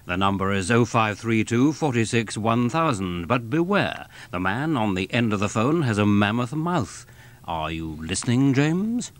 The number is 0532 46 1000. But beware, the man on the end of the phone has a mammoth mouth. Are you listening, James?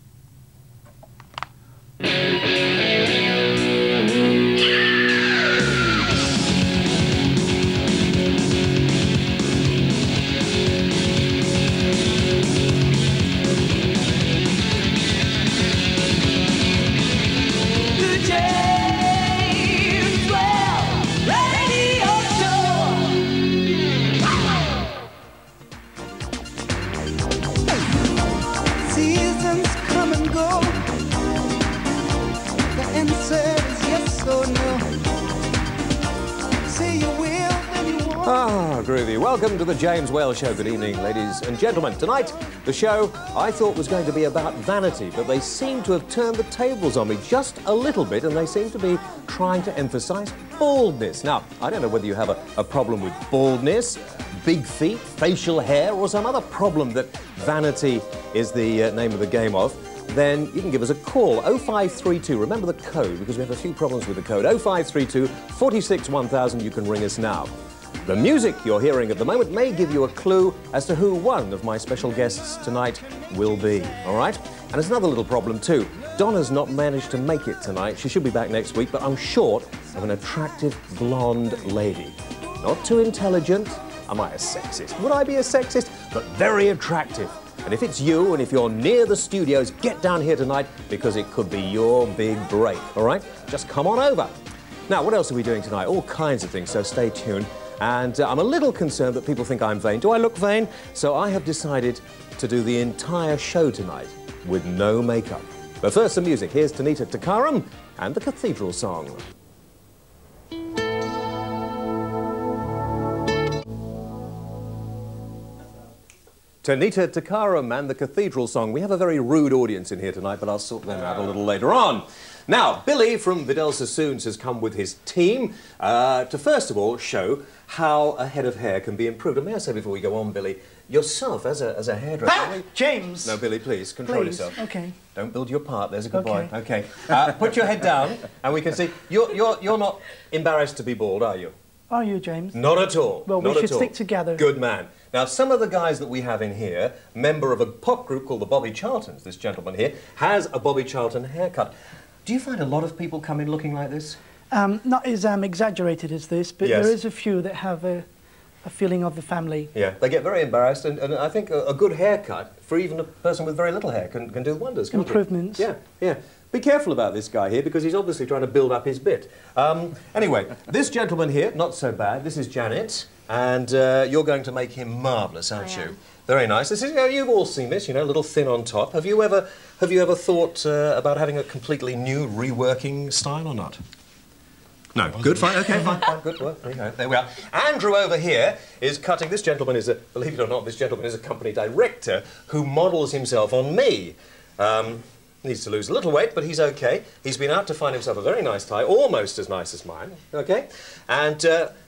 Groovy. Welcome to the James Whale Show. Good evening, ladies and gentlemen. Tonight, the show I thought was going to be about vanity, but they seem to have turned the tables on me just a little bit, and they seem to be trying to emphasise baldness. Now, I don't know whether you have a problem with baldness, big feet, facial hair, or some other problem that vanity is the name of the game of. Then you can give us a call, 0532. Remember the code, because we have a few problems with the code. 0532 46 1000. You can ring us now. The music you're hearing at the moment may give you a clue as to who one of my special guests tonight will be, all right? And there's another little problem too. Donna's not managed to make it tonight. She should be back next week, but I'm short of an attractive blonde lady. Not too intelligent. Am I a sexist? Would I be a sexist? But very attractive. And if it's you, and if you're near the studios, get down here tonight, because it could be your big break, all right? Just come on over. Now, what else are we doing tonight? All kinds of things, so stay tuned. And I'm a little concerned that people think I'm vain. Do I look vain? So I have decided to do the entire show tonight with no makeup. But first, some music. Here's Tanita Takaram and the Cathedral Song. Tanita Takaram and the Cathedral Song. We have a very rude audience in here tonight, but I'll sort them out a little later on. Now, Billy from Vidal Sassoons has come with his team to first of all show how a head of hair can be improved. And may I say before we go on, Billy, yourself as a hairdresser... Ah, James! No, Billy, please, control yourself. OK. Don't build your part, there's a good boy. OK. Put your head down and we can see... You're not embarrassed to be bald, are you? Are you, James? Not at all. Well, we should stick together. Good man. Now, some of the guys that we have in here, member of a pop group called the Bobby Charltons, this gentleman here, has a Bobby Charlton haircut. Do you find a lot of people come in looking like this? Not as exaggerated as this, but yes. There is a few that have a feeling of the family. Yeah, they get very embarrassed, and I think a good haircut, for even a person with very little hair, can do wonders, can't it? Improvements. Yeah, yeah. Be careful about this guy here, because he's obviously trying to build up his bit. Anyway, this gentleman here, not so bad. This is Janet, and you're going to make him marvellous, aren't you? Very nice. This is, you've all seen this, you know, a little thin on top. Have you ever thought about having a completely new reworking style or not? No. Good, fine, OK, fine, good work. There you go. There we are. Andrew over here is cutting. This gentleman is believe it or not, this gentleman is a company director who models himself on me. Needs to lose a little weight, but he's OK. He's been out to find himself a very nice tie, almost as nice as mine, OK? And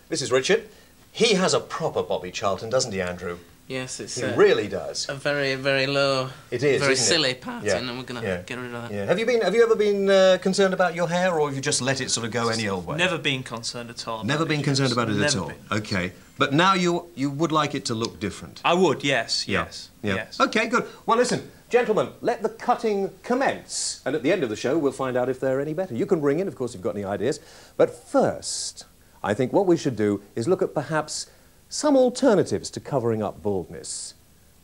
this is Richard. He has a proper Bobby Charlton, doesn't he, Andrew? Yes, it's... He really does. A very, very low... It is, very isn't silly it? pattern, and we're going to get rid of that. Yeah. Have you ever been concerned about your hair, or have you just let it sort of go any old way? Never been concerned at all. Never been concerned about it at all? OK. But now you would like it to look different? I would, yes, yeah. yes, yeah. yes. OK, good. Well, listen, gentlemen, let the cutting commence. And at the end of the show, we'll find out if they're any better. You can ring in, of course, if you've got any ideas. But first, I think what we should do is look at perhaps some alternatives to covering up baldness.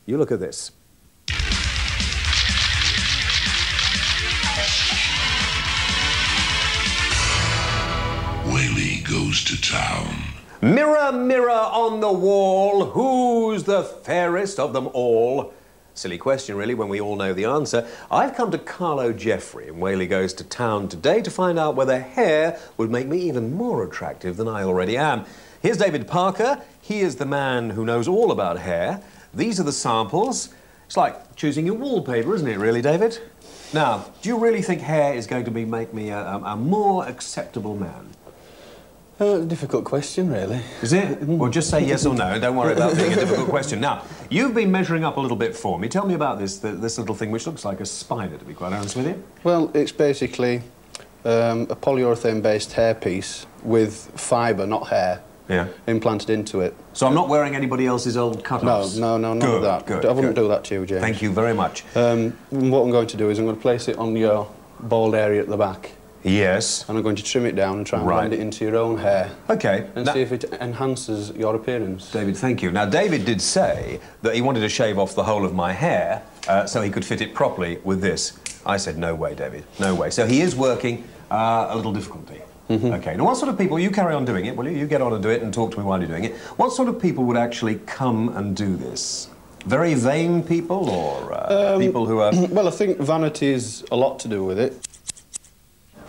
You look at this. Whaley goes to town. Mirror, mirror on the wall, who's the fairest of them all? Silly question, really, when we all know the answer. I've come to Carlo Jeffrey in Whaley Goes to Town today to find out whether hair would make me even more attractive than I already am. Here's David Parker. He is the man who knows all about hair. These are the samples. It's like choosing your wallpaper, isn't it, really, David? Now, do you really think hair is going to make me a more acceptable man? Difficult question, really. Is it? Well, just say yes or no. Don't worry about being a difficult question. Now, you've been measuring up a little bit for me. Tell me about this little thing which looks like a spider, to be quite honest with you. Well, it's basically a polyurethane-based hairpiece with fibre, not hair, implanted into it. So I'm not wearing anybody else's old cut-offs? No, none of that. Good, I wouldn't do that to you, James. Thank you very much. What I'm going to do is I'm going to place it on your bald area at the back. Yes. And I'm going to trim it down and try and blend it into your own hair. OK. And see if it enhances your appearance. David, thank you. Now, David did say that he wanted to shave off the whole of my hair so he could fit it properly with this. I said, no way, David, no way. So he is working a little difficulty. OK. Now, what sort of people... You carry on doing it, will you? You get on and do it and talk to me while you're doing it. What sort of people would actually come and do this? Very vain people or people who are... Well, I think vanity is a lot to do with it.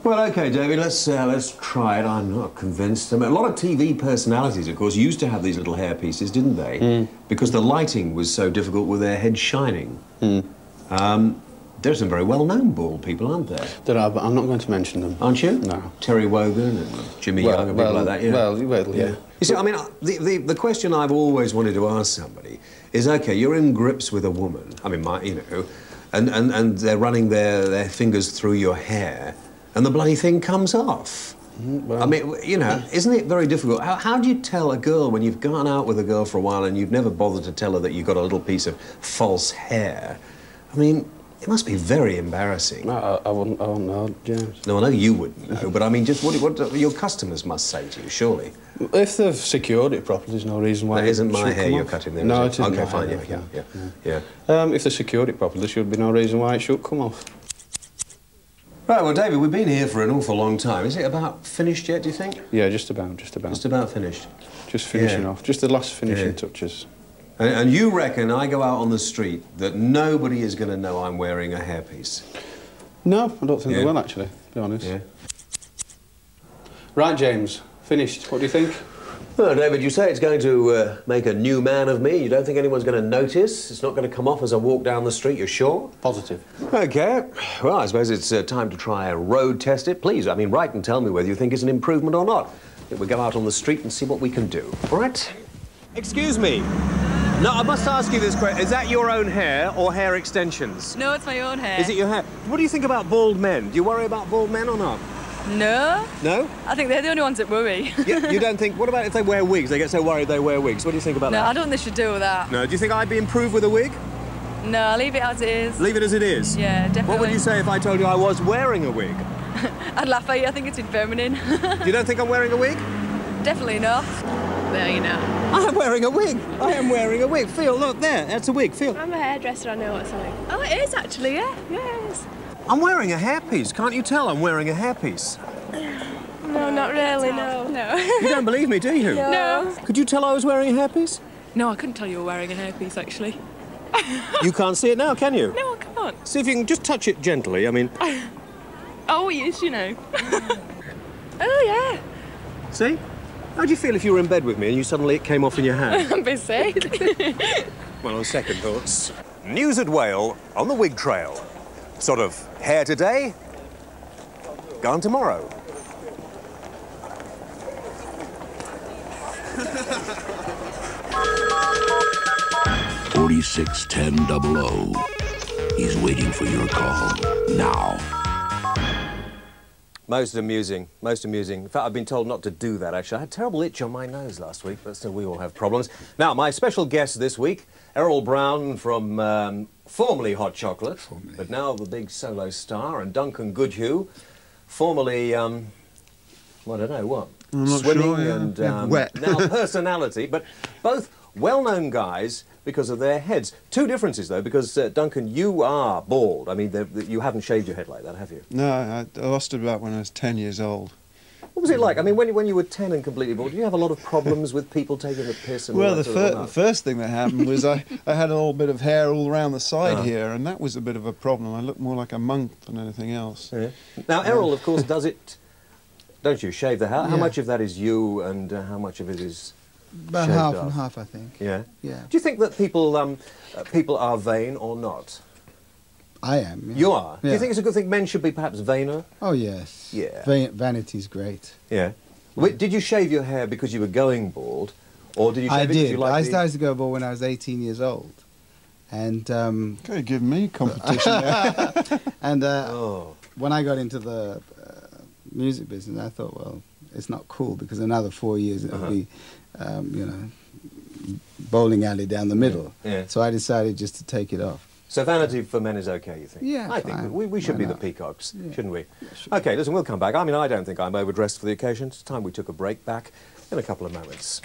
Well, OK, David, let's try it. I'm not convinced. I mean, a lot of TV personalities, of course, used to have these little hair pieces, didn't they? Because the lighting was so difficult with their heads shining. There's some very well-known bald people, aren't there? There are, but I'm not going to mention them. Aren't you? No. Terry Wogan and Jimmy Young and people like that, yeah. Well, yeah. You see, I mean, the question I've always wanted to ask somebody is, OK, you're in grips with a woman, I mean, you know, and they're running their fingers through your hair, and the bloody thing comes off. Well, I mean, you know, isn't it very difficult? How do you tell a girl when you've gone out with a girl for a while and you've never bothered to tell her that you've got a little piece of false hair? I mean, it must be very embarrassing. No, I wouldn't know, James. No, I know you wouldn't know, but I mean, just what your customers must say to you, surely. If they've secured it properly, there's no reason why... That isn't my hair you're cutting there, No, is it isn't. OK, fine, yeah. If they secured it properly, there should be no reason why it should come off. Right, well, David, we've been here for an awful long time. Is it about finished yet, do you think? Yeah, just about. Just about finished? Just finishing off. Just the last finishing touches. And you reckon I go out on the street that nobody is going to know I'm wearing a hairpiece? No, I don't think they will, actually, to be honest. Yeah. Right, James, finished. What do you think? Well, David, you say it's going to make a new man of me. You don't think anyone's going to notice? It's not going to come off as I walk down the street, you're sure? Positive. OK. Well, I suppose it's time to try a road test it. Please, I mean, write and tell me whether you think it's an improvement or not. We'll go out on the street and see what we can do. All right? Excuse me. No, I must ask you this question. Is that your own hair or hair extensions? No, it's my own hair. Is it your hair? What do you think about bald men? Do you worry about bald men or not? No. No? I think they're the only ones that worry. You don't think... What about if they wear wigs? They get so worried they wear wigs. What do you think about that? No, I don't think they should do that. No, do you think I'd be improved with a wig? No, leave it as it is. Leave it as it is? Yeah, definitely. What would you say if I told you I was wearing a wig? I'd laugh at you. I think it's feminine. You don't think I'm wearing a wig? Definitely not. There you know. I'm wearing a wig. I am wearing a wig. Feel, look, there. That's a wig. Feel. I'm a hairdresser. I know what it's like. Oh, it is actually, yeah. Yeah, it is. I'm wearing a hairpiece. Can't you tell I'm wearing a hairpiece? No, not really, no. No. You don't believe me, do you? No. Could you tell I was wearing a hairpiece? No, I couldn't tell you were wearing a hairpiece, actually. You can't see it now, can you? No, I can't. See if you can just touch it gently, I mean... Oh, yes, you know. Oh, yeah. See? How'd you feel if you were in bed with me and it came off in your hand? I'm busy. Well, on second thoughts... News at Whale on the wig trail. Sort of hair today, gone tomorrow. $461000. He's waiting for your call now. Most amusing, most amusing. In fact, I've been told not to do that, actually. I had a terrible itch on my nose last week, but still, we all have problems. Now, my special guest this week, Errol Brown from formerly Hot Chocolate, but now the big solo star, and Duncan Goodhue, formerly, I don't know, what? I'm not Swimming sure, yeah. and Wet. now personality, but both well-known guys because of their heads. Two differences, though, because, Duncan, you are bald. I mean, you haven't shaved your head like that, have you? No, I lost it about when I was 10 years old. What was it like? I mean, when you were 10 and completely bald, did you have a lot of problems with people taking the piss? And Well, all that the first thing that happened was I had a little bit of hair all around the side here, and that was a bit of a problem. I looked more like a monk than anything else. Yeah. Now, Errol, of course, does it... Don't you shave the hair? How much of that is you, and how much of it is... About half and half, I think. Yeah? Yeah. Do you think that people are vain or not? I am. Yeah. You are? Yeah. Do you think it's a good thing men should be perhaps vainer? Oh, yes. Yeah. Vanity's great. Yeah. Wait, did you shave your hair because you were going bald, or did you shave it because you liked I started to go bald when I was 18 years old. And... Okay, give me competition there. And when I got into the music business. I thought, well, it's not cool because another 4 years it'll be, you know, bowling alley down the middle. Yeah. So I decided just to take it off. So Vanity for men is okay, you think? Yeah, I think we should be the peacocks, shouldn't we? Yeah, Okay, listen, we'll come back. I mean, I don't think I'm overdressed for the occasion. It's time we took a break. Back in a couple of moments.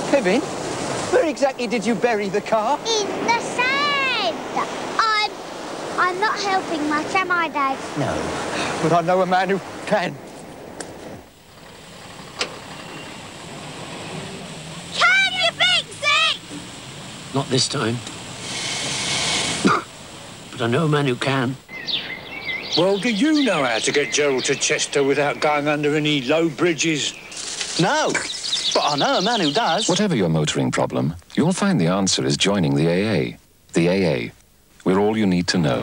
Kevin, where exactly did you bury the car? In the sand. I'm not helping much, am I, Dad? No, but I know a man who can. Can you fix it? Not this time. But I know a man who can. Well, do you know how to get Gerald to Chester without going under any low bridges? No, but I know a man who does. Whatever your motoring problem, you'll find the answer is joining the AA. The AA. We're all you need to know.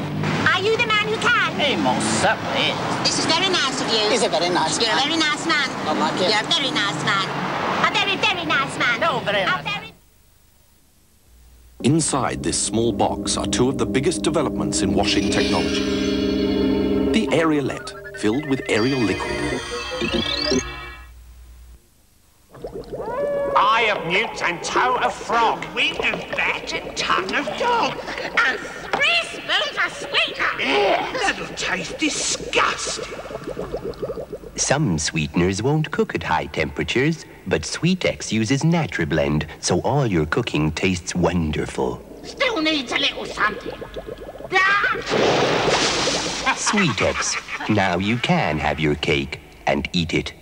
Are you the man who can? He most certainly is. This is very nice of you. He's a very nice You're man. a very nice man. I like it. You're a very nice man. A very, very nice man. No, very nice. Inside this small box are two of the biggest developments in washing technology. The aerialette, filled with aerial liquid. Eye of newt and toe of frog. Wing of bat and tongue of dog. And 3 spoons of sweetener. That'll taste disgusting. Some sweeteners won't cook at high temperatures, but Sweetex uses NatriBlend, so all your cooking tastes wonderful. Still needs a little something. Sweetex. Now you can have your cake and eat it.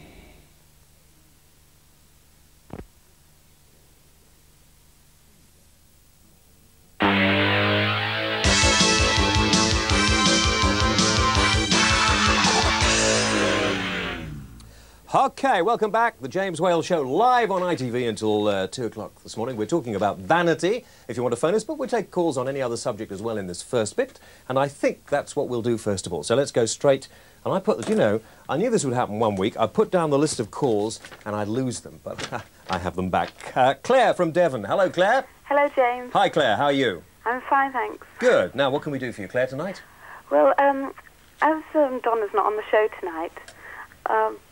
Okay, welcome back. The James Whale Show live on ITV until 2 o'clock this morning. We're talking about vanity, if you want to phone us, but we'll take calls on any other subject as well in this first bit, and I think that's what we'll do first of all. So let's go straight, and I put, you know, I knew this would happen one week. I put down the list of calls and I'd lose them, but I have them back. Claire from Devon. Hello, Claire. Hello, James. Hi, Claire. How are you? I'm fine, thanks. Good. Now, what can we do for you, Claire, tonight? Well, as Donna's not on the show tonight,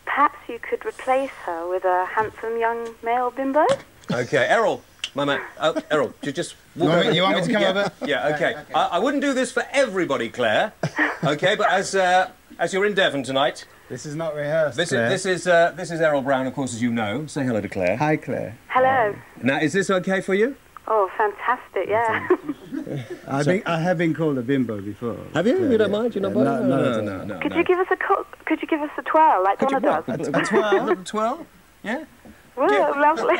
perhaps you could replace her with a handsome young male bimbo? Okay, Errol, my man. Oh, Errol, just walk over. You want me to come over? Yeah, okay. I wouldn't do this for everybody, Claire. Okay, but as you're in Devon tonight... This is not rehearsed, This is Errol Brown, of course, as you know. Say hello to Claire. Hi, Claire. Hello. Now, is this okay for you? Oh, fantastic, yeah. I have been called a bimbo before. Have you? You don't mind? You're not bothered? No. Could you give us a twirl like Donna does? A twirl? A twirl? Yeah? Well, lovely.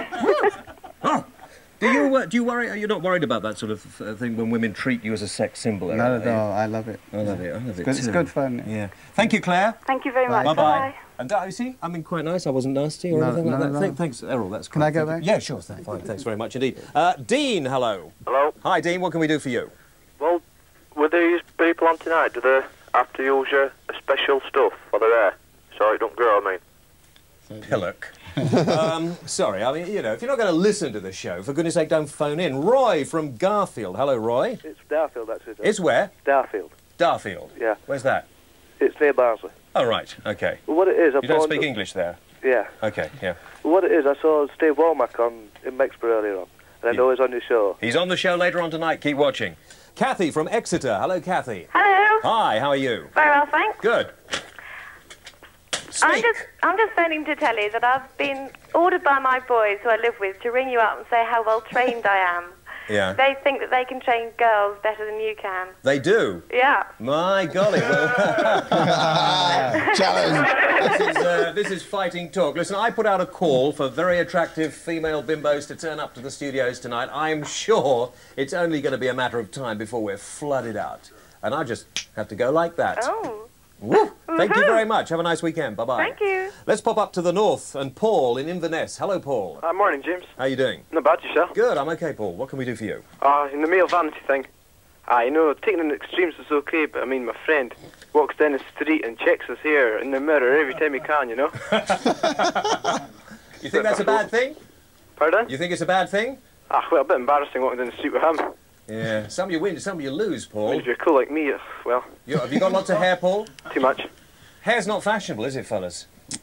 Oh. Do you worry? You're not worried about that sort of thing when women treat you as a sex symbol? Not at all. I love it. I love it. I love it. It's good fun. Yeah. Thank you, Claire. Thank you very much. Bye-bye. And you see, I mean, quite nice. I wasn't nasty or anything like that. No. Thanks, Errol. That's Can I go back? Yeah, sure. Fine. Thanks very much indeed. Dean, hello. Hello. Hi, Dean. What can we do for you? Well, with these people on tonight, do they have to use your special stuff for their hair so it don't grow, I mean? Pillock. Sorry, I mean, you know, if you're not going to listen to the show, for goodness sake, don't phone in. Roy from Garfield. Hello, Roy. It's Darfield, actually. It's where? Darfield. Darfield? Yeah. Where's that? It's near Barnsley. Oh, right, OK. Well, what it is... You don't speak English there? Yeah. OK, yeah. Well, what it is, I saw Steve Womack in Mexborough earlier on, and I know he's on your show. He's on the show later on tonight. Keep watching. Kathy from Exeter. Hello, Kathy. Hello. Hi, how are you? Very well, thanks. Good. I'm just phoning to tell you that I've been ordered by my boys who I live with to ring you up and say how well trained I am. Yeah. They think that they can train girls better than you can. They do? Yeah. My golly. Well, challenge. This is fighting talk. Listen, I put out a call for very attractive female bimbos to turn up to the studios tonight. I'm sure it's only going to be a matter of time before we're flooded out. And I just have to go like that. Oh. Woo. Thank you very much. Have a nice weekend. Bye-bye. Thank you. Let's pop up to the north and Paul in Inverness. Hello, Paul. Morning, James. How you doing? Not bad, yourself? Good, I'm okay, Paul. What can we do for you? In the male vanity thing. You know, taking an extremes is okay, but I mean, my friend walks down the street and checks his hair in the mirror every time he can, you know? You think that's a bad thing? Pardon? You think it's a bad thing? Ah, well, a bit embarrassing walking down the street with him. Yeah. Some you win, some you lose, Paul. I mean, if you're cool like me, well... Have you got lots of hair, Paul? Too much. Hair's not fashionable, is it, fellas? It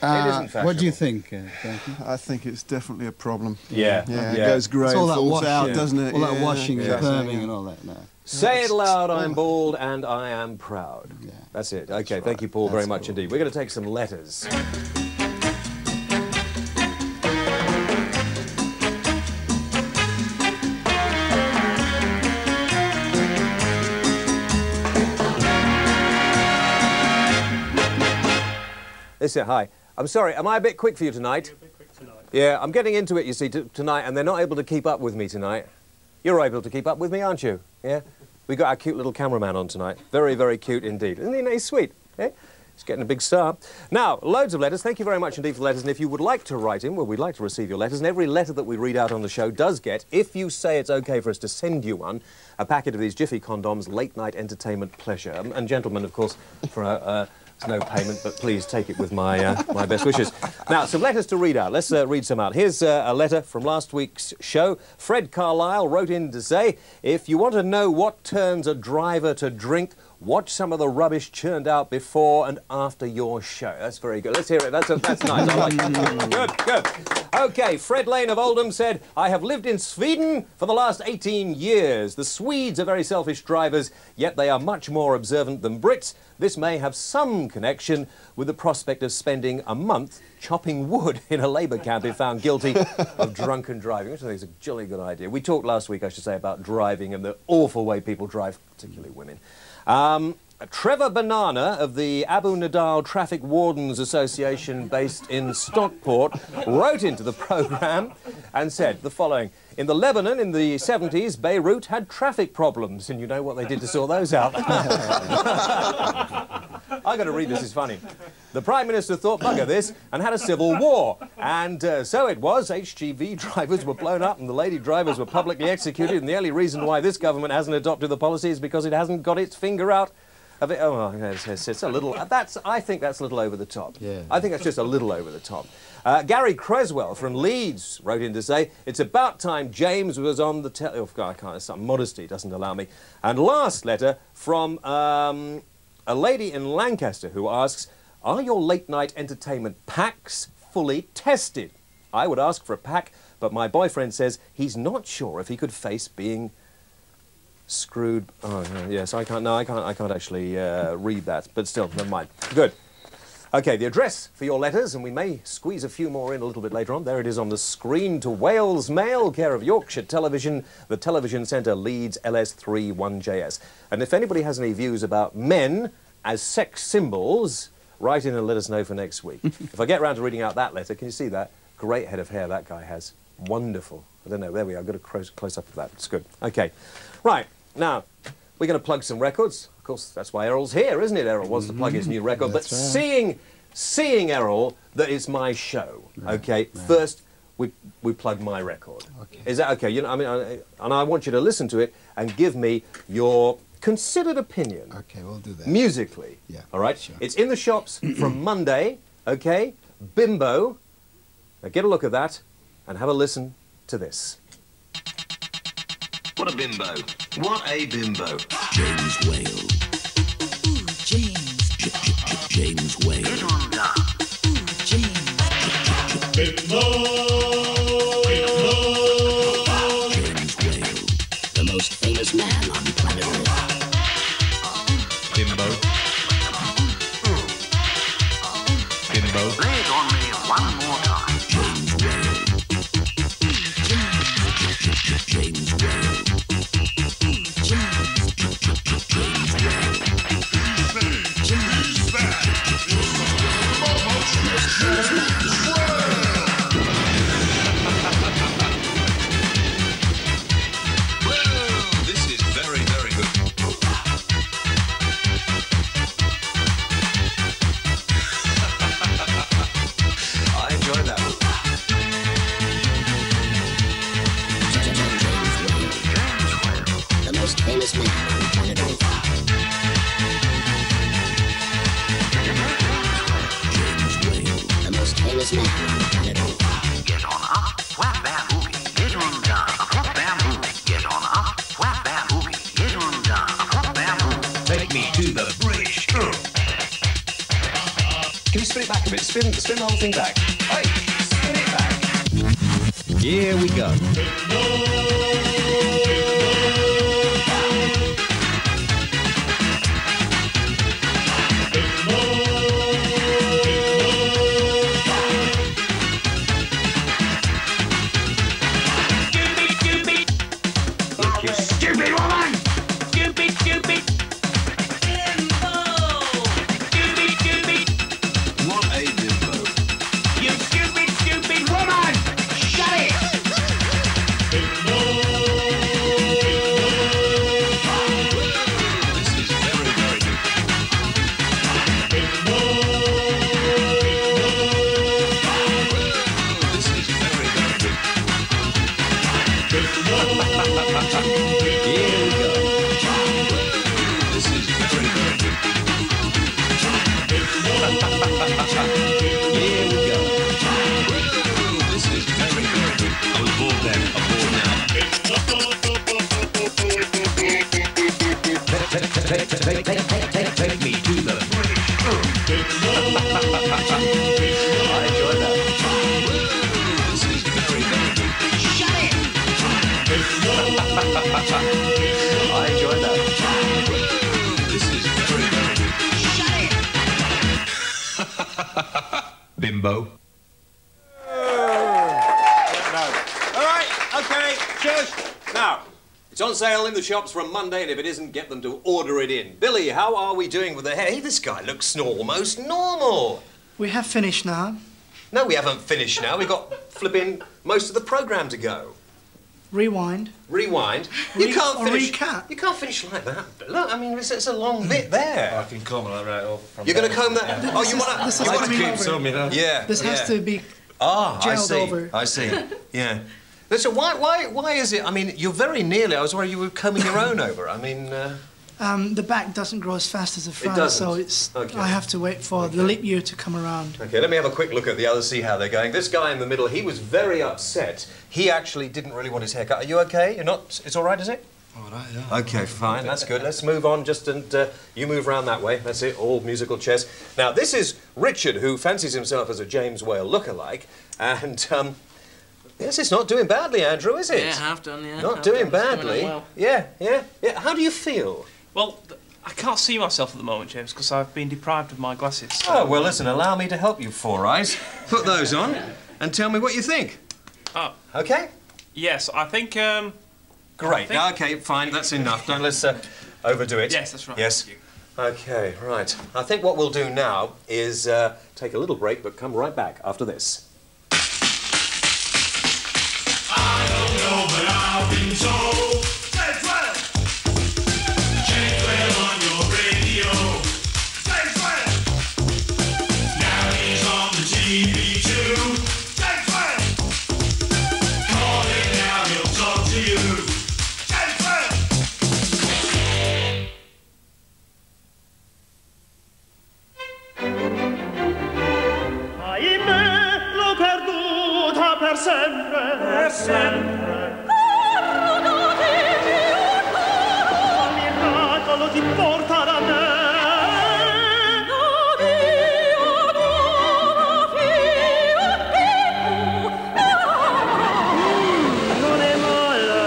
isn't fashionable. What do you think, Frankie? I think it's definitely a problem. Yeah. It goes grey and falls out, doesn't it? All that washing and perming and all that. No. Say it loud, I'm bald and I am proud. Yeah. That's it. Okay, thank you, Paul, very much indeed. We're going to take some letters. Listen, hi. I'm sorry, am I a bit quick for you tonight? You're a bit quick tonight. Yeah, I'm getting into it, you see, tonight, and they're not able to keep up with me tonight. You're able to keep up with me, aren't you? Yeah? We got our cute little cameraman on tonight. Very, very cute indeed. Isn't he nice, sweet? Eh? He's getting a big star. Now, loads of letters. Thank you very much indeed for the letters. And if you would like to write in, well, we'd like to receive your letters. And every letter that we read out on the show does get, if you say it's OK for us to send you one, a packet of these Jiffy condoms, late-night entertainment pleasure. And gentlemen, of course, for no payment, but please take it with my my best wishes. Now, some letters to read out. Let's read some out. Here's a letter from last week's show. Fred Carlisle wrote in to say, if you want to know what turns a driver to drink, watch some of the rubbish churned out before and after your show. That's very good. Let's hear it. That's nice. I like that. Good. OK, Fred Lane of Oldham said, I have lived in Sweden for the last 18 years. The Swedes are very selfish drivers, yet they are much more observant than Brits. This may have some connection with the prospect of spending a month chopping wood in a Labour camp if found guilty of drunken driving, which I think is a jolly good idea. We talked last week, I should say, about driving and the awful way people drive, particularly women. Trevor Banana of the Abu Nadal Traffic Wardens Association based in Stockport wrote into the programme and said the following. In the Lebanon in the 70s, Beirut had traffic problems, and you know what they did to sort those out. I've got to read this, it's funny. The Prime Minister thought, bugger this, and had a civil war. And so it was. HGV drivers were blown up and the lady drivers were publicly executed, and the only reason why this government hasn't adopted the policy is because it hasn't got its finger out of it. Oh, it's a little... I think that's a little over the top. Yeah. I think that's just a little over the top. Gary Creswell from Leeds wrote in to say, it's about time James was on the telly... Oh, God, I can't... Modesty doesn't allow me. And last letter from a lady in Lancaster who asks, are your late-night entertainment packs fully tested? I would ask for a pack, but my boyfriend says he's not sure if he could face being screwed... Oh, yes, I can't actually read that, but still, never mind. Good. OK, the address for your letters, and we may squeeze a few more in a little bit later on. There it is on the screen. To Wales Mail, care of Yorkshire Television, the Television Centre, Leeds, LS3 1JS. And if anybody has any views about men as sex symbols, write in and let us know for next week. If I get round to reading out that letter, can you see that? Great head of hair that guy has. Wonderful. I don't know, there we are. I've got a close up of that. It's good. OK. Right, now, we're going to plug some records. Of course, that's why Errol's here, isn't it? Errol wants to plug his new record. That's but right. seeing Errol, that it's my show. Right. OK, right. First, we plug my record. Okay. Is that OK? You know, I mean, and I want you to listen to it and give me your considered opinion. OK, we'll do that. Musically. Yeah. All right? Sure. It's in the shops from Monday. OK? Bimbo. Now get a look at that and have a listen to this. What a bimbo. What a bimbo. James Whale. Ooh, James. James Whale. Ooh, James. Bimbo. James Whale. The most famous man on planet Earth. Bimbo. Bimbo. Play it on me one more time. James Whale. James Whale. This is very, very good. I enjoyed that. The most famous man on planet Earth. James Whale. The most famous man on planet Earth. Get on up. spin the whole thing back. Right, spin it back. Here we go. Stupid woman! Stupid, stupid! Stupid, stupid! What a bimbo. You stupid, stupid woman! Shut it! This is very, very good. This is very, very good. Here we go. This is very, very good. Here we go. This is very, very good. I was bored then. I'm bored now. Take me to the British. I enjoyed that. This is very, very good. Shut it! I enjoyed that. This is very, very good. Shut it! Bimbo. All right, okay, cheers. Now, it's on sale in the shops from Monday, and if it isn't, get them to order it in. Billy, how are we doing with the hair? Hey, this guy looks almost normal. We have finished now. No, we haven't finished now. We've got flipping most of the programme to go. Rewind. Rewind. You can't finish. Recap. You can't finish like that. Look, I mean, it's a long bit there. I can comb that right off. You're going to comb that? Oh, you want to? This is You want to coming keep over. some, you know? Yeah. This has to be I gelled see. over. I see. Yeah. Listen, why is it? I mean, you're very nearly. I was worried you were combing your own over. I mean. The back doesn't grow as fast as the front, doesn't? so it's. Okay. I have to wait for the leap year to come around. Okay, let me have a quick look at the others, see how they're going. This guy in the middle, he was very upset. He actually didn't really want his haircut. Are you okay? You're not. It's all right, is it? All right, yeah. Okay, fine. That's good. Let's move on. You move round that way. That's it. All musical chairs. Now, this is Richard, who fancies himself as a James Whale lookalike, and yes, it's not doing badly, Andrew, is it? Yeah, half done. Yeah. Not half doing done. It's going badly. on well. Yeah. How do you feel? Well, I can't see myself at the moment, James, because I've been deprived of my glasses. So. Oh, well, listen, allow me to help you, Four Eyes. Put those on and tell me what you think. Oh. Okay? Yes, I think... Great. Okay, fine, that's enough. Don't let's overdo it. Yes, that's right. Yes. Okay, right. I think what we'll do now is take a little break, but come right back after this. I don't know, but I've been told. James Whale! James Whale on your radio. James Whale! Now he's on the TV too. James Whale! Call him now, he'll talk to you. James Whale! Ahimè, l'ho perduta per sempre. Per sempre. Un miracolo ti porta da me. Non è male.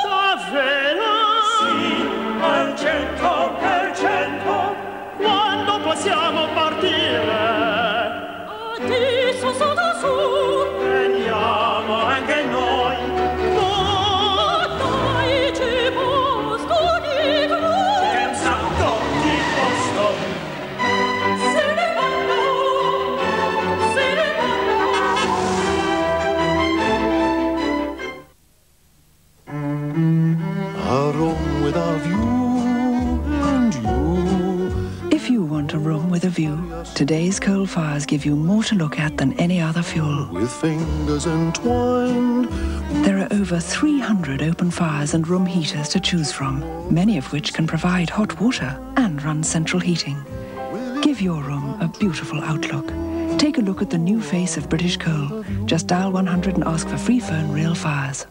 Davvero? Sì, al 100%. Quando possiamo partire? Adesso sono su. Veniamo anche noi. No, dai, ci posto di tu. Senza tutti posto. Se ne vanno, se ne A room with a view and you. If you want a room with a view, today's coal fires give you more to look at than any other fuel. With fingers entwined. There are over 300 open fires and room heaters to choose from, many of which can provide hot water and run central heating. Give your room a beautiful outlook. Take a look at the new face of British coal. Just dial 100 and ask for free phone real fires.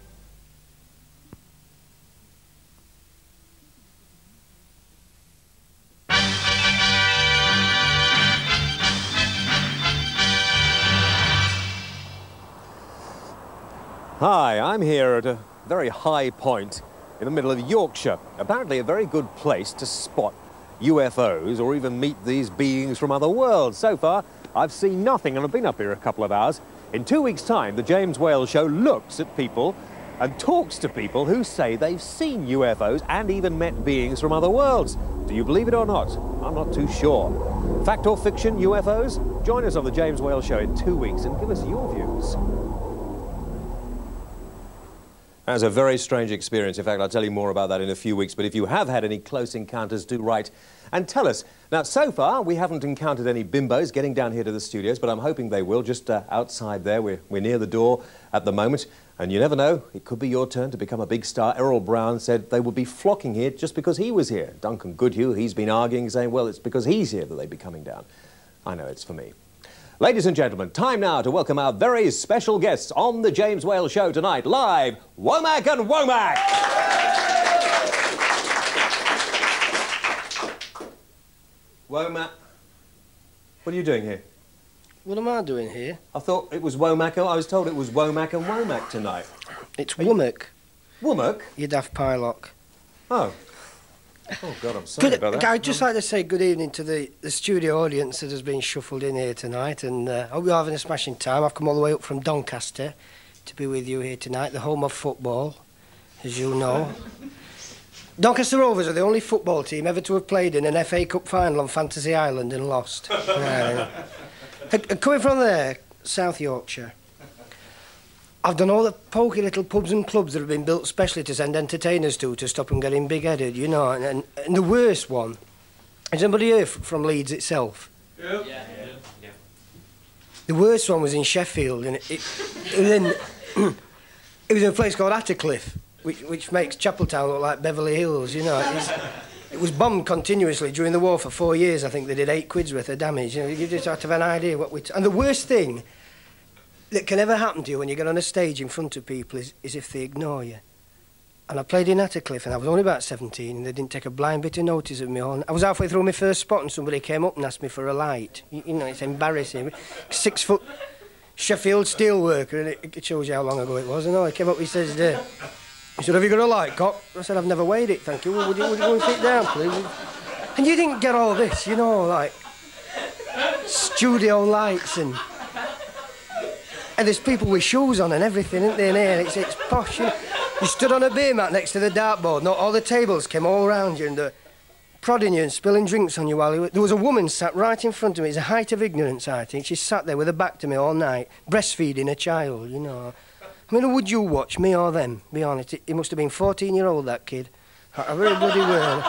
Hi, I'm here at a very high point in the middle of Yorkshire. Apparently a very good place to spot UFOs or even meet these beings from other worlds. So far, I've seen nothing and I've been up here a couple of hours. In 2 weeks' time, the James Whale Show looks at people and talks to people who say they've seen UFOs and even met beings from other worlds. Do you believe it or not? I'm not too sure. Fact or fiction, UFOs? Join us on the James Whale Show in 2 weeks and give us your views. That's a very strange experience. In fact, I'll tell you more about that in a few weeks. But if you have had any close encounters, do write and tell us. Now, so far, we haven't encountered any bimbos getting down here to the studios, but I'm hoping they will, just outside there. We're near the door at the moment. And you never know, it could be your turn to become a big star. Errol Brown said they would be flocking here just because he was here. Duncan Goodhue, he's been arguing, saying, well, it's because he's here that they'd be coming down. I know it's for me. Ladies and gentlemen, time now to welcome our very special guests on the James Whale Show tonight. Live, Womack and Womack! Womack, what are you doing here? What am I doing here? I thought it was Womack. I was told it was Womack and Womack tonight. It's Womack. Womack? You daft Pylock. Oh. Oh, God, I'm sorry about that. I'd just like to say good evening to the studio audience that has been shuffled in here tonight, and I hope you're having a smashing time. I've come all the way up from Doncaster to be with you here tonight, the home of football, as you know. Doncaster Rovers are the only football team ever to have played in an FA Cup final on Fantasy Island and lost. Coming from there, South Yorkshire, I've done all the pokey little pubs and clubs that have been built specially to send entertainers to stop them getting big-headed, you know. And the worst one, is anybody here from Leeds itself? Yeah. The worst one was in Sheffield, and it was in a place called Attercliffe, which makes Chapeltown look like Beverly Hills, you know. It was bombed continuously during the war for 4 years. I think they did £8 worth of damage. You know, you just have to have an idea what we... And the worst thing that can ever happen to you when you get on a stage in front of people is if they ignore you. And I played in Attercliffe, and I was only about 17, and they didn't take a blind bit of notice of me. I was halfway through my first spot, and somebody came up and asked me for a light. You know, it's embarrassing. 6 foot Sheffield steelworker, and it shows you how long ago it was. And he came up, he says, he said, have you got a light, Cock? I said, I've never weighed it, thank you. Well, would you go and sit down, please? And you didn't get all this, you know, like studio lights and there's people with shoes on and everything, isn't there, in here? It's posh. You stood on a beer mat next to the dartboard, and all the tables came all round you and they're prodding you and spilling drinks on you while you... There was a woman sat right in front of me. It's a height of ignorance, I think. She sat there with her back to me all night, breastfeeding a child, you know. I mean, who would you watch, me or them? Be honest, he must have been 14-year-old, that kid. I really bloody well.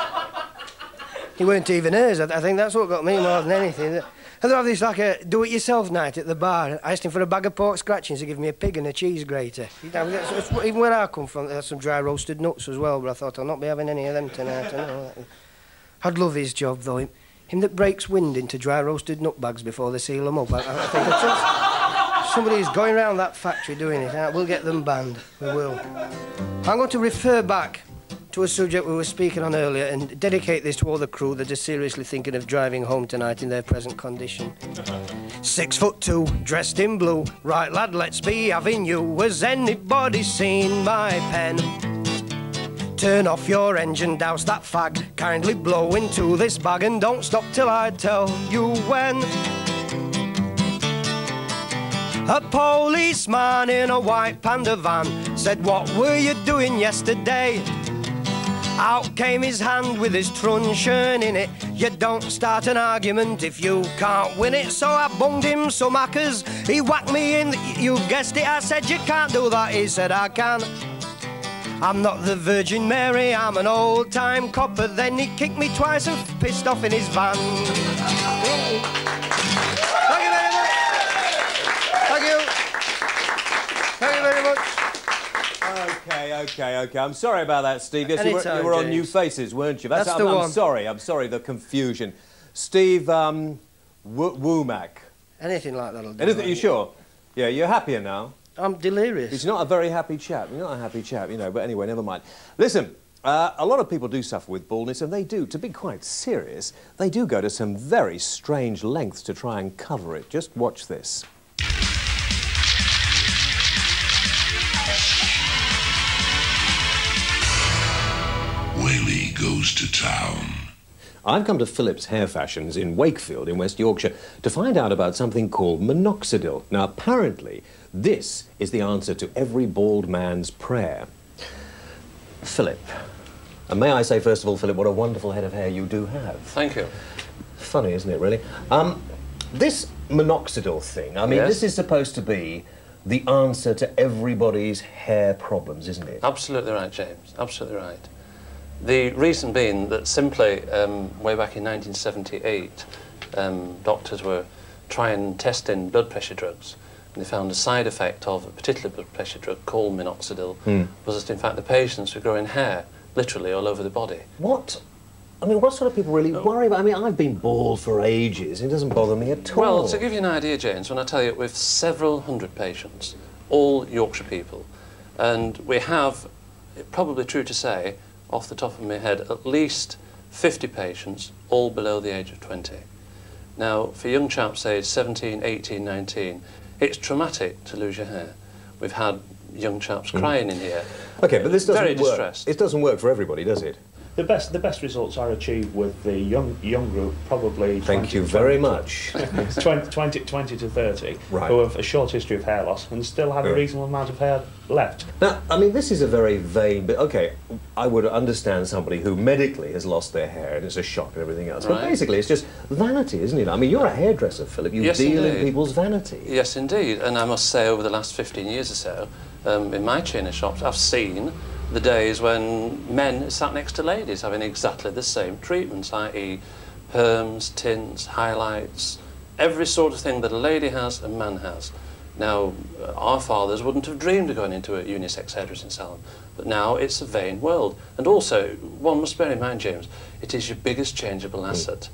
He weren't even hers. I think that's what got me more than anything. And they have this like a do-it-yourself night at the bar. I asked him for a bag of pork scratchings to give me a pig and a cheese grater. Even where I come from, there's some dry roasted nuts as well, but I thought I'll not be having any of them tonight. I'd love his job, though. Him that breaks wind into dry roasted nut bags before they seal them up. I think somebody's going around that factory doing it. We'll get them banned. We will. I'm going to refer back to a subject we were speaking on earlier and dedicate this to all the crew that are seriously thinking of driving home tonight in their present condition. 6'2", dressed in blue. Right, lad, let's be having you. Has anybody seen my pen? Turn off your engine, douse that fag. Kindly blow into this bag and don't stop till I tell you when. A policeman in a white panda van said, what were you doing yesterday? Out came his hand with his truncheon in it. You don't start an argument if you can't win it. So I bunged him some hackers. He whacked me in, you guessed it. I said, you can't do that. He said, I can. I'm not the Virgin Mary, I'm an old-time copper. Then he kicked me twice and pissed off in his van. Thank you very much. Thank you. Thank you very much. Okay. I'm sorry about that, Steve. Yes, you were on New Faces, weren't you? That's the one. I'm sorry, the confusion. Steve, Womack. Anything like that'll do. Anything, you sure? Yeah, you're happier now? I'm delirious. He's not a very happy chap. You're not a happy chap, you know, but anyway, never mind. Listen, a lot of people do suffer with baldness, and they do, to be quite serious, they do go to some very strange lengths to try and cover it. Just watch this. Whaley goes to town. I've come to Philip's Hair Fashions in Wakefield in West Yorkshire to find out about something called minoxidil. Now, apparently, this is the answer to every bald man's prayer. Philip, and may I say, first of all, Philip, what a wonderful head of hair you do have. Thank you. Funny, isn't it, really? This minoxidil thing, I mean, Yes. this is supposed to be the answer to everybody's hair problems, isn't it? Absolutely right, James. Absolutely right. The reason being that simply, way back in 1978, doctors were trying testing blood pressure drugs, and they found a side effect of a particular blood pressure drug called minoxidil was that, in fact, the patients were growing hair, literally, all over the body. What? I mean, what sort of people really worry about? I mean, I've been bald for ages. It doesn't bother me at all. Well, to give you an idea, James, when I tell you with several hundred patients, all Yorkshire people, and we have, probably true to say, off the top of my head, at least 50 patients, all below the age of 20. Now, for young chaps aged 17, 18, 19, it's traumatic to lose your hair. We've had young chaps crying in here. OK, but this doesn't very work. distressed. It doesn't work for everybody, does it? The best results are achieved with the young group, probably. Thank you very much. 20 to 30, Right. who have a short history of hair loss and still have a reasonable amount of hair left. Now, I mean, this is a very vain, but OK, I would understand somebody who medically has lost their hair and it's a shock and everything else. But Right. basically, it's just vanity, isn't it? I mean, you're a hairdresser, Philip. You Yes, deal in indeed. people's vanity. Yes, indeed. And I must say, over the last 15 years or so, in my chain of shops, I've seen the days when men sat next to ladies having exactly the same treatments, i.e. perms, tints, highlights, every sort of thing that a lady has, a man has. Now, our fathers wouldn't have dreamed of going into a unisex hairdressing salon, but now it's a vain world. And also, one must bear in mind, James, it is your biggest changeable asset.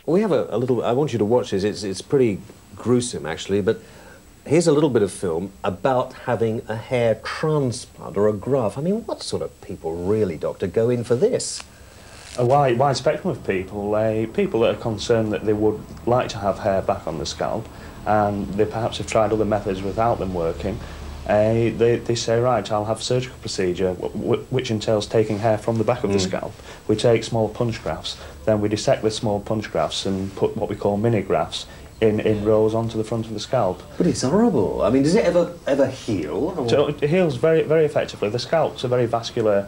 We have a little... I want you to watch this. It's pretty gruesome, actually, but here's a little bit of film about having a hair transplant or a graft. I mean, what sort of people really, Doctor, go in for this? A wide spectrum of people. People that are concerned that they would like to have hair back on the scalp, and they perhaps have tried other methods without them working. They say, right, I'll have a surgical procedure which entails taking hair from the back of the scalp. We take small punch grafts, then we dissect the small punch grafts and put what we call mini grafts in rows onto the front of the scalp. But it's horrible. I mean, does it ever heal? Or? So it heals very, very effectively. The scalp's a very vascular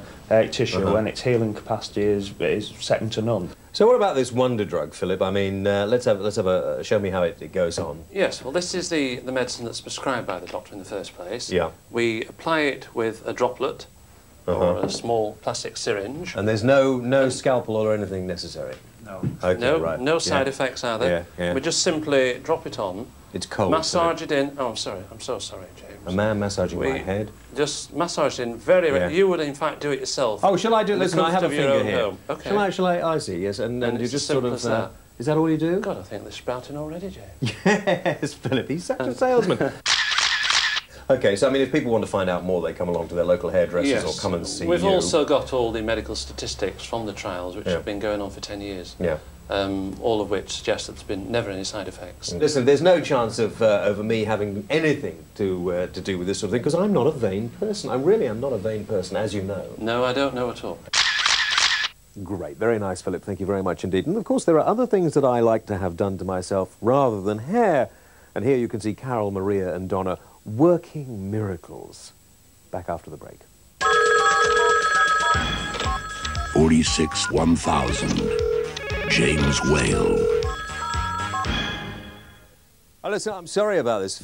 tissue, and its healing capacity is second to none. So what about this wonder drug, Philip? I mean, let's have a show me how it goes on. Yes, well, this is the medicine that's prescribed by the doctor in the first place. Yeah. We apply it with a droplet or a small plastic syringe. And there's no scalpel or anything necessary? No. Okay, no, right. no side effects either. Yeah, yeah. We just simply drop it on. It's cold. Massage it in. Oh, I'm sorry. I'm so sorry, James. A man massaging my head? Just massage it in very... Yeah. You would, in fact, do it yourself. Oh, shall I do it? in the Listen, I have a comfort of your finger own here. home. Okay. Shall I? I see, yes. And you it's just as sort simple of... as that. Is that all you do? God, I think they're sprouting already, James. Yes, Philip, he's such a salesman. OK, so, I mean, if people want to find out more, they come along to their local hairdressers or come and see We've you. also got all the medical statistics from the trials, which have been going on for 10 years. Yeah. All of which suggest that there's been never any side effects. Listen, there's no chance of me having anything to do with this sort of thing, because I'm not a vain person. I really am not a vain person, as you know. No, I don't know at all. Great, very nice, Philip. Thank you very much indeed. And of course, there are other things that I like to have done to myself rather than hair. And here you can see Carol, Maria and Donna working miracles. Back after the break. 46 1000. James Whale. Oh, listen, I'm sorry about this.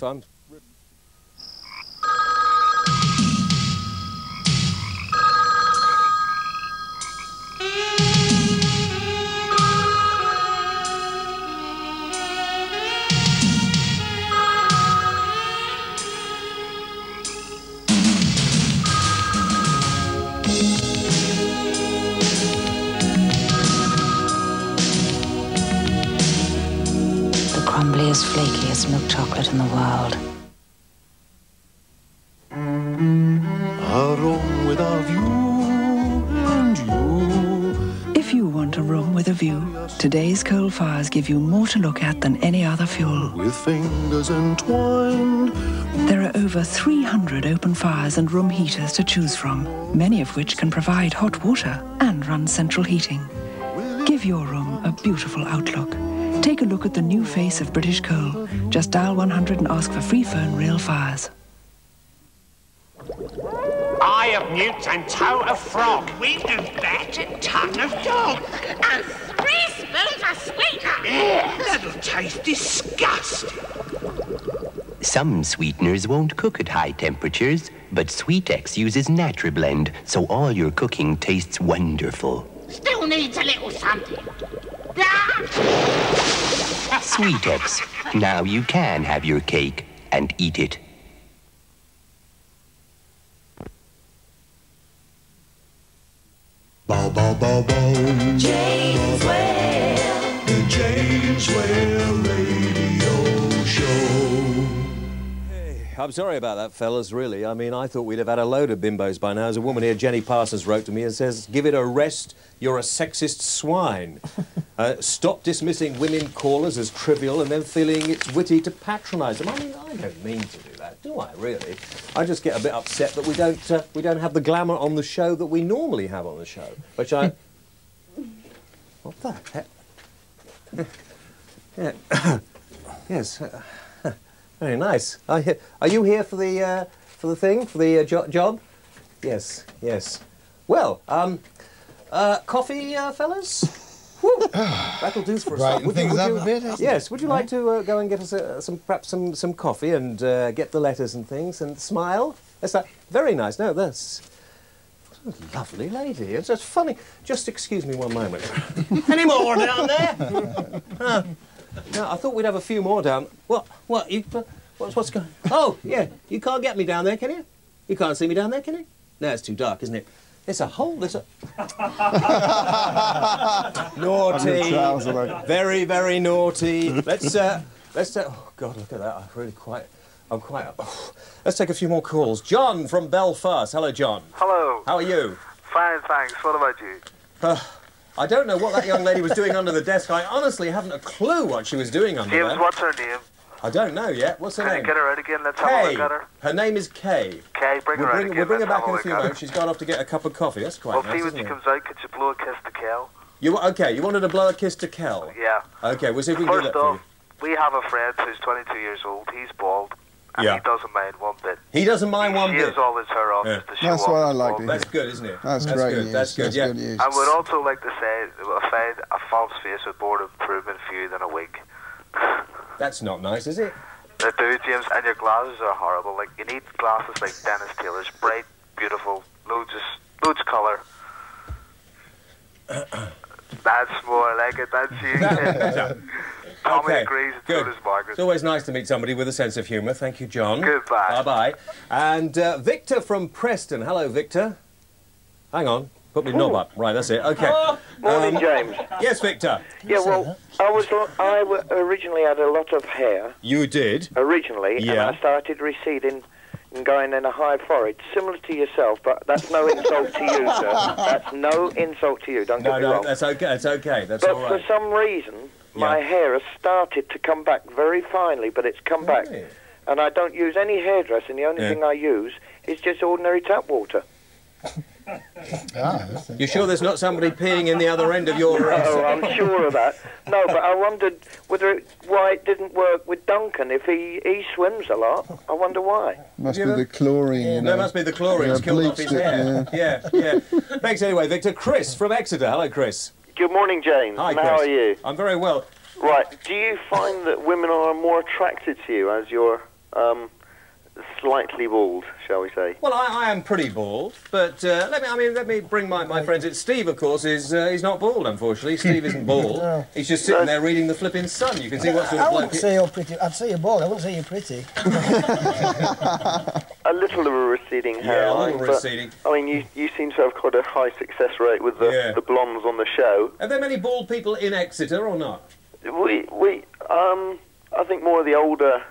Crumbliest, flakiest milk chocolate in the world. A room with a view and you. If you want a room with a view, Today's coal fires give you more to look at than any other fuel. With fingers entwined. There are over 300 open fires and room heaters to choose from, many of which can provide hot water and run central heating. Give your room a beautiful outlook. Take a look at the new face of British coal. Just dial 100 and ask for free phone Real Fires. Eye of newt and toe of frog. Wing of bat and tongue of dog. And 3 spoons of sweetener. That'll taste disgusting. Some sweeteners won't cook at high temperatures, but Sweetex uses NatriBlend, so all your cooking tastes wonderful. Still needs a little something. Sweetex. Now you can have your cake and eat it. Bow, bow, bow, bow. James Whale. The James Whale Radio Show. I'm sorry about that, fellas, really. I mean, I thought we'd have had a load of bimbos by now. There's a woman here, Jenny Parsons, wrote to me and says, give it a rest, you're a sexist swine. Stop dismissing women callers as trivial and then feeling it's witty to patronise them. I mean, I don't mean to do that, do I, really? I just get a bit upset that we don't have the glamour on the show that we normally have on the show, which I... What the heck? Yeah. Yes. Very nice. Are you here for the thing, for the job? Yes, yes. Well, coffee, fellas? That'll do for a start. Brighten things up a bit. Yes. Would you like to go and get us perhaps some coffee and get the letters and things and smile? That's that. Very nice. No, that's what a lovely lady. It's just funny. Just excuse me one moment. Any more down there? No, I thought we'd have a few more down. What? What's going on? Oh, yeah, you can't get me down there, can you? You can't see me down there, can you? No, it's too dark, isn't it? There's a hole, there's a... Naughty. Very, very naughty. Let's, oh, God, look at that. I'm quite... Oh. Let's take a few more calls. John from Belfast. Hello, John. Hello. How are you? Fine, thanks. What about you? I don't know what that young lady was doing under the desk. I honestly haven't a clue what she was doing under there. James, what's her name? I don't know yet. What's her name? Can you get her out again? Let's have a look at her. Her name is Kay. Kay, bring her out again. We'll bring her back in a few moments. She's gone off to get a cup of coffee. That's quite nice, Well, see when she comes out, could you blow a kiss to Kel? Okay, you wanted to blow a kiss to Kel? Yeah. Okay, we'll see if we can do that for you. We have a friend who's 22 years old. He's bald. And he doesn't mind one bit. He doesn't mind one bit? He shaves all his hair off just to show off. That's what I like to hear. That's good, isn't it? That's great good. news. That's good, yeah. Good news. I would also like to say, I find a false face with more improvement for you than a wig. That's not nice, is it? They do, James, and your glasses are horrible. Like, you need glasses like Dennis Taylor's, bright, beautiful, loads of colour. That's more like it, that's you. Tommy agrees, and so does Margaret. It's always nice to meet somebody with a sense of humour. Thank you, John. Goodbye. Bye-bye. And Victor from Preston. Hello, Victor. Hang on. Put me knob up. Right, that's it. OK. Morning, James. Yes, Victor. Yeah, well, I originally had a lot of hair. You did? Originally, and I started receding and going in a high forehead, similar to yourself, but that's no insult to you, sir. That's no insult to you, don't get me wrong. No, that's OK, that's OK, that's but all right. for some reason, my hair has started to come back very finely, but it's come back. And I don't use any hairdressing, the only thing I use is just ordinary tap water. You sure there's not somebody peeing in the other end of your... No, I'm sure of that. No, but I wondered why it didn't work with Duncan. If he swims a lot, I wonder why. Must be the chlorine, you know. There must be the chlorine. It's killed off his hair. Yeah. Thanks anyway, Victor. Chris from Exeter. Hello, Chris. Good morning, James. Hi, Chris. How are you? I'm very well. Right. Do you find that women are more attracted to you as you're slightly bald, shall we say? Well, I am pretty bald, but let me bring my friends. It's Steve, of course, he's not bald, unfortunately. Steve isn't bald. No. He's just sitting there reading the flipping Sun. You can see what sort of I bloke... wouldn't say you're pretty. I'd say you're bald. I wouldn't say you're pretty. A little of a receding hairline. Yeah, a little receding. I mean, you seem to have quite a high success rate with the blondes on the show. Are there many bald people in Exeter or not? I think more of the older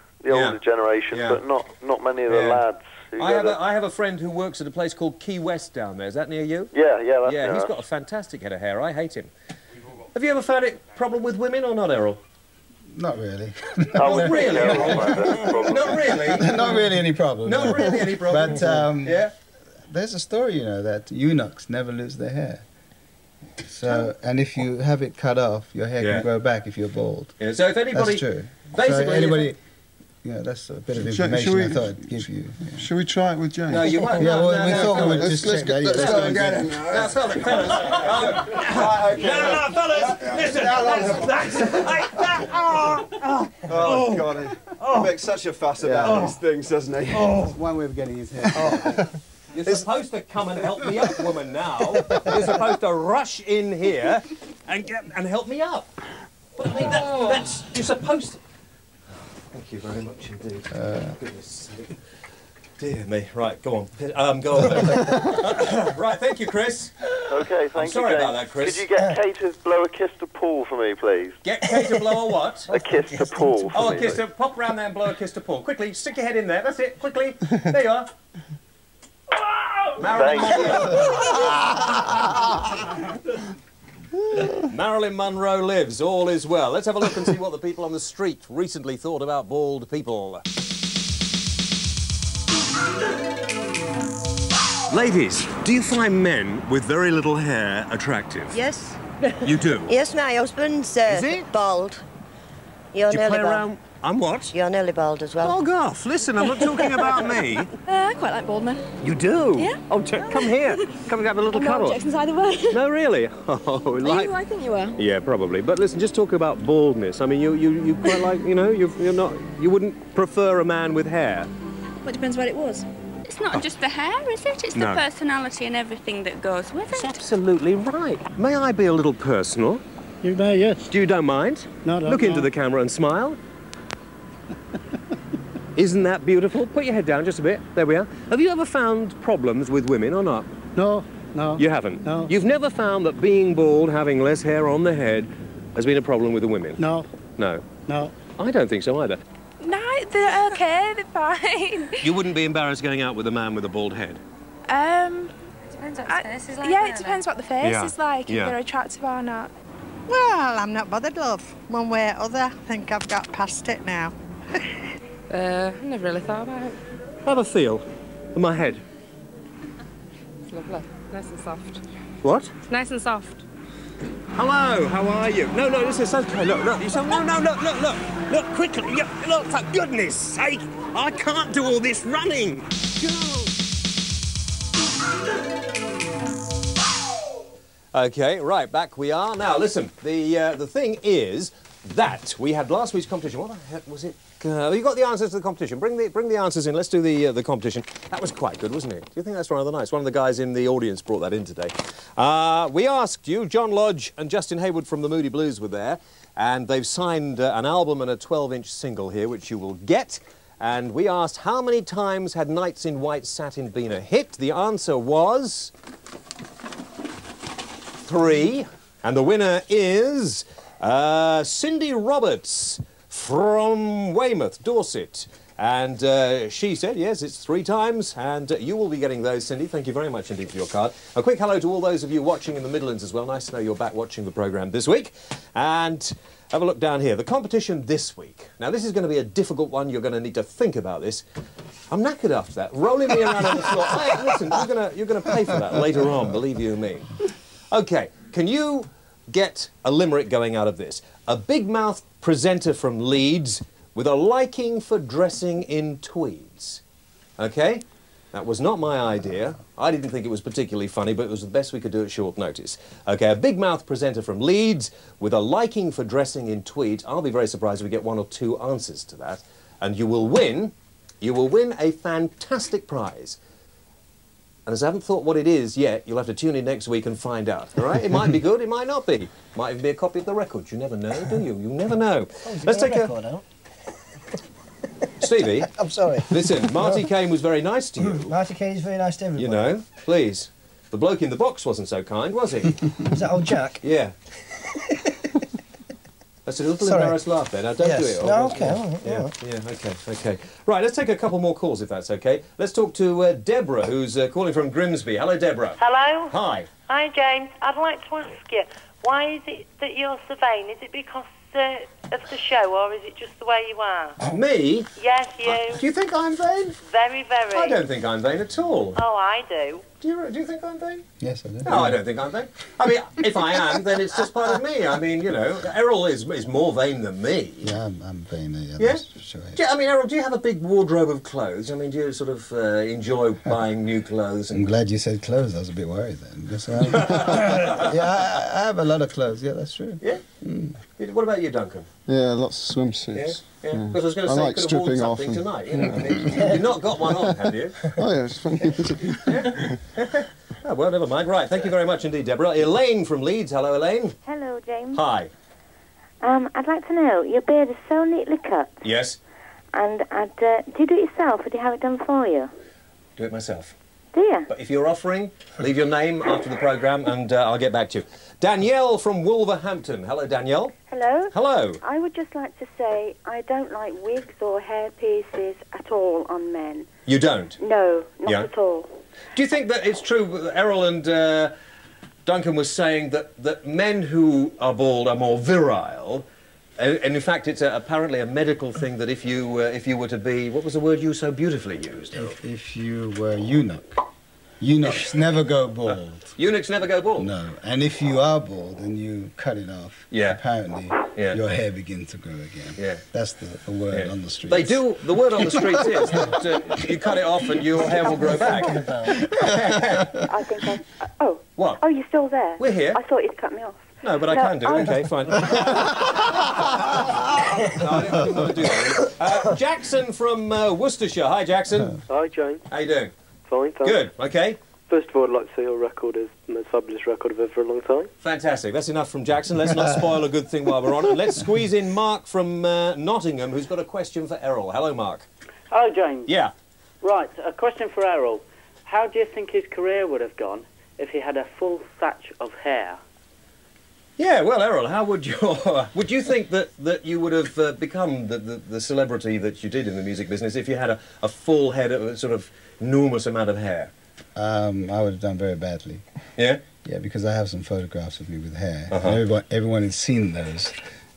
generation, but not many of the lads. I have a friend who works at a place called Key West down there. Is that near you? Yeah, that's he's got a fantastic head of hair. I hate him. Have you ever found it a problem with women or not, Errol? Not really. Oh, really? Not really? Not really any problem. Not really any problem. But yeah? there's a story, you know, that eunuchs never lose their hair. So, and if you have it cut off, your hair can grow back if you're bald. Yeah, so if anybody... That's true. Basically, so anybody... Yeah, that's a bit of information I thought I'd give you. Yeah. Should we try it with James? No, you won't. Yeah, well, we thought we would just check that. Let's go and get it. Now, fellas. No, fellas, listen. Oh, God. He makes such a fuss about these things, doesn't he? It's one way of getting his hair. You're supposed to come and help me up, woman, now. You're supposed to rush in here and help me up. But I mean, that's... You're supposed to... Thank you very much indeed. Goodness sake. Dear me. Right, go on. Go on. Right, thank you, Chris. Okay, thank you. Sorry about that, Chris. Could you get Kate to blow a kiss to Paul for me, please? Get Kate to blow a what? A kiss to Paul for me, a kiss please. to... Pop round there and blow a kiss to Paul. Quickly, stick your head in there. That's it. Quickly. There you are. Marilyn Monroe lives, all is well. Let's have a look and see what the people on the street recently thought about bald people. Ladies, do you find men with very little hair attractive? Yes. You do? Yes, my husband's bald. You're Do you nearly play bald. around? I'm what? You're nearly bald as well. Oh, Goff, listen, I'm not talking about me. I quite like bald men. You do? Yeah. Oh, come here. Come and have a little No cuddle. objections either way. No, really? Oh, Are you who I think you are? Yeah, probably. But listen, just talk about baldness. I mean, you quite like, you know, you wouldn't prefer a man with hair. Well, it depends what it was. It's not just the hair, is it? It's No. the personality and everything that goes with it. Absolutely right. May I be a little personal? You may, yes. You don't mind? No, no. Look into the camera and smile. Isn't that beautiful? Put your head down just a bit. There we are. Have you ever found problems with women or not? No, no. You haven't? No. You've never found that being bald, having less hair on the head, has been a problem with the women? No. No? No. I don't think so either. No, they're okay, they're fine. You wouldn't be embarrassed going out with a man with a bald head? Depends what the face is like. Yeah, it depends what the face is like, if they're attractive or not. Well, I'm not bothered, love. One way or other, I think I've got past it now. Never really thought about it. Have a feel of my head. It's lovely. Nice and soft. What? It's nice and soft. Hello, how are you? No, this is okay. Look. You say, no, look, quickly. Look, for goodness sake, I can't do all this running. Go. Okay, right, back we are. Now, listen, the thing is that we had last week's competition. What the heck was it? You got the answers to the competition. Bring the answers in. Let's do the competition. That was quite good, wasn't it? Do you think that's rather nice? One of the guys in the audience brought that in today. We asked you, John Lodge and Justin Hayward from the Moody Blues were there, and they've signed an album and a 12-inch single here, which you will get. And we asked how many times had Nights in White Satin been a hit. The answer was 3. And the winner is Cindy Roberts from Weymouth, Dorset. And she said, yes, it's 3 times, and you will be getting those, Cindy. Thank you very much indeed for your card. A quick hello to all those of you watching in the Midlands as well. Nice to know you're back watching the programme this week. And have a look down here. The competition this week. Now, this is going to be a difficult one. You're going to need to think about this. I'm knackered after that. Rolling me around on the floor. Hey, listen, you're going to pay for that later on, believe you me. OK, can you get a limerick going out of this? A big-mouthed presenter from Leeds with a liking for dressing in tweeds. OK? That was not my idea. I didn't think it was particularly funny, but it was the best we could do at short notice. OK, a big-mouthed presenter from Leeds with a liking for dressing in tweeds. I'll be very surprised if we get 1 or 2 answers to that. And you will win a fantastic prize. And as I haven't thought what it is yet, you'll have to tune in next week and find out, all right? It might be good, it might not be. Might even be a copy of the record. You never know, do you? You never know. Let's take a record out. Stevie. I'm sorry. Listen, Marty Kane was very nice to you. Marty Kane is very nice to everybody. You know, please. The bloke in the box wasn't so kind, was he? Is that old Jack? Yeah. That's a little embarrassed laugh there. Now, don't do it. No, OK. OK. Right, let's take a couple more calls, if that's OK. Let's talk to Deborah, who's calling from Grimsby. Hello, Deborah. Hello? Hi. Hi, James. I'd like to ask you, why is it that you're so vain? Is it because of the show, or is it just the way you are? Me? Yes, you. Do you think I'm vain? Very, very. I don't think I'm vain at all. Oh, I do. Do you think I'm vain? Yes, I do. No, I don't think I'm vain. I mean, if I am, then it's just part of me. I mean, you know, Errol is more vain than me. Yeah, I'm vain. Yeah, Yeah? that's for sure. I mean, Errol, do you have a big wardrobe of clothes? I mean, do you sort of enjoy buying new clothes? I'm glad you said clothes. I was a bit worried then. Because, yeah, I have a lot of clothes. Yeah, that's true. Yeah? Mm. What about you, Duncan? Yeah, lots of swimsuits. Yeah? Because I was going to say, like you could have worn stripping off something and- tonight. You know, I mean, you've not got one on, have you? Oh, yeah, it's funny. Oh, well, never mind. Right, thank you very much indeed, Deborah. Elaine from Leeds. Hello, Elaine. Hello, James. Hi. I'd like to know, your beard is so neatly cut, Yes, and do you do it yourself, or do you have it done for you? do it myself. Do you? But if you're offering, leave your name after the programme and I'll get back to you. Danielle from Wolverhampton. Hello, Danielle. Hello? Hello. I would just like to say I don't like wigs or hair pieces at all on men. You don't? No, not Yeah. at all. Do you think that it's true that Errol and Duncan was saying that men who are bald are more virile, and in fact it's apparently a medical thing that if you were to be, what was the word you so beautifully used, Errol? If you were eunuch, eunuchs never go bald. Eunuchs never go bald? No, and if you are bald and you cut it off, Yeah. apparently Yeah. your hair begins to grow again. Yeah. That's the word on the street. They do, the word on the streets is that you cut it off and your hair will grow back. I think I... Oh. What? Oh, you're still there? We're here. I thought you'd cut me off. No, but I can do. Okay, fine. No, I didn't want to do that. Jackson from Worcestershire. Hi, Jackson. Hi, James. How you doing? Fine, thanks. Good. Okay. First of all, I'd like to say your record is the most fabulous record I've ever for a long time. Fantastic. That's enough from Jackson. Let's not spoil a good thing while we're on. And let's squeeze in Mark from Nottingham, who's got a question for Errol. Hello, Mark. Hello, James. Yeah. Right, a question for Errol. How do you think his career would have gone if he had a full thatch of hair? Yeah, well, Errol, how would you... would you think that you would have become the celebrity that you did in the music business if you had a full head of a sort of enormous amount of hair? I would have done very badly. Yeah? Yeah, because I have some photographs of me with hair. Uh-huh. Everyone has seen those.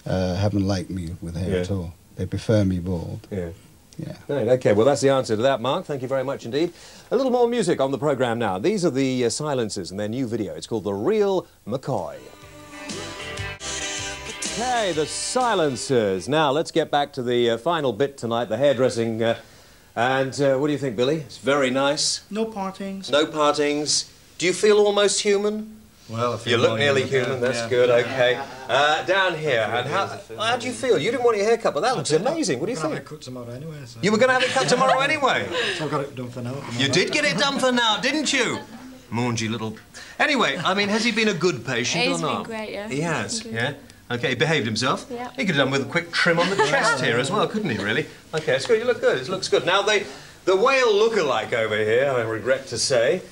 Haven't liked me with hair at all. They prefer me bald. Yeah. Yeah. Right, OK, well, that's the answer to that, Mark. Thank you very much indeed. A little more music on the programme now. These are the Silencers and their new video. It's called The Real McCoy. OK, the Silencers. Now, let's get back to the final bit tonight, the hairdressing. And what do you think, Billy? It's very nice. No partings. No partings. Do you feel almost human? Well, I feel You look more nearly human, that's yeah. good, OK. Down here, and how do you feel? You didn't want your hair cut, but that looks amazing. What do you I'm gonna think? have it cut tomorrow anyway. So. You were going to have it cut tomorrow anyway? So I've got it done for now. You did get it done for now, didn't you? Mangy little... Anyway, I mean, has he been a good patient He's or not? been great, yeah. He has, Good. yeah? OK, he behaved himself? Yeah. He could have done with a quick trim on the chest here as well, couldn't he, really? OK, it's good. You look good. It looks good. Now, the whale look-alike over here, I regret to say,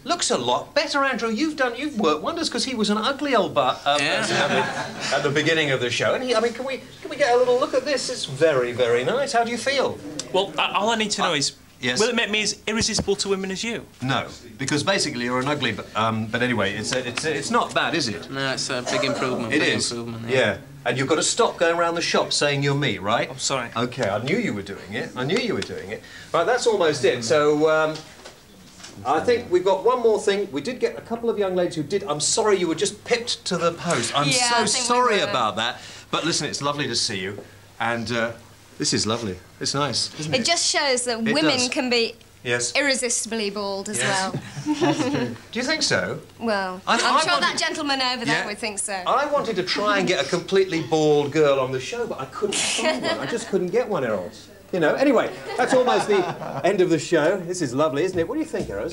looks a lot better, Andrew. You've worked wonders, because he was an ugly old butt at the beginning of the show. And I mean, can we get a little look at this? It's very, very nice. How do you feel? Well, all I need to know is, yes. will it make me as irresistible to women as you? No, because basically you're an ugly. But anyway, it's not bad, is it? No, it's a big improvement. It is. Yeah. And you've got to stop going around the shop saying you're me, right? I'm sorry. OK, I knew you were doing it. I knew you were doing it. Right, that's almost it. So, I think we've got one more thing. We did get a couple of young ladies who did... I'm sorry you were just pipped to the post. I'm so sorry about that. But listen, it's lovely to see you. And this is lovely. It's nice, isn't it? It just shows that It women does. can be Yes. irresistibly bald as Yes. well. Do you think so? Well, I I'm sure wanted- that gentleman over there Yeah. would think so. I wanted to try and get a completely bald girl on the show, but I couldn't find one. I just couldn't get one, Errol. You know, anyway, that's almost the end of the show. This is lovely, isn't it? What do you think, Errol?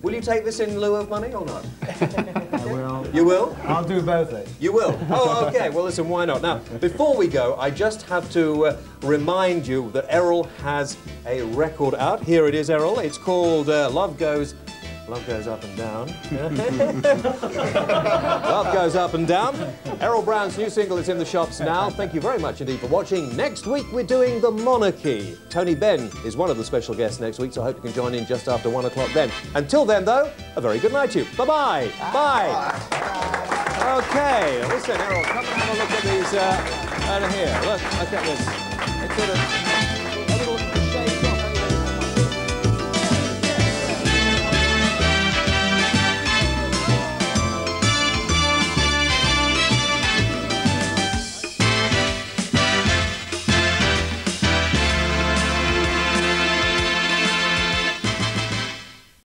Will you take this in lieu of money or not? I will. You will? I'll do both, eh? You will? Oh, OK. Well, listen, why not? Now, before we go, I just have to remind you that Errol has a record out. Here it is, Errol. It's called Love Goes Love goes up and down. Love goes up and down. Errol Brown's new single is in the shops now. Thank you very much indeed for watching. Next week we're doing the monarchy. Tony Benn is one of the special guests next week, so I hope you can join in just after 1 o'clock then. Until then, though, a very good night to you. Bye-bye. Bye. OK, listen, Errol, come and have a look at these over here. Look at this. It's sort of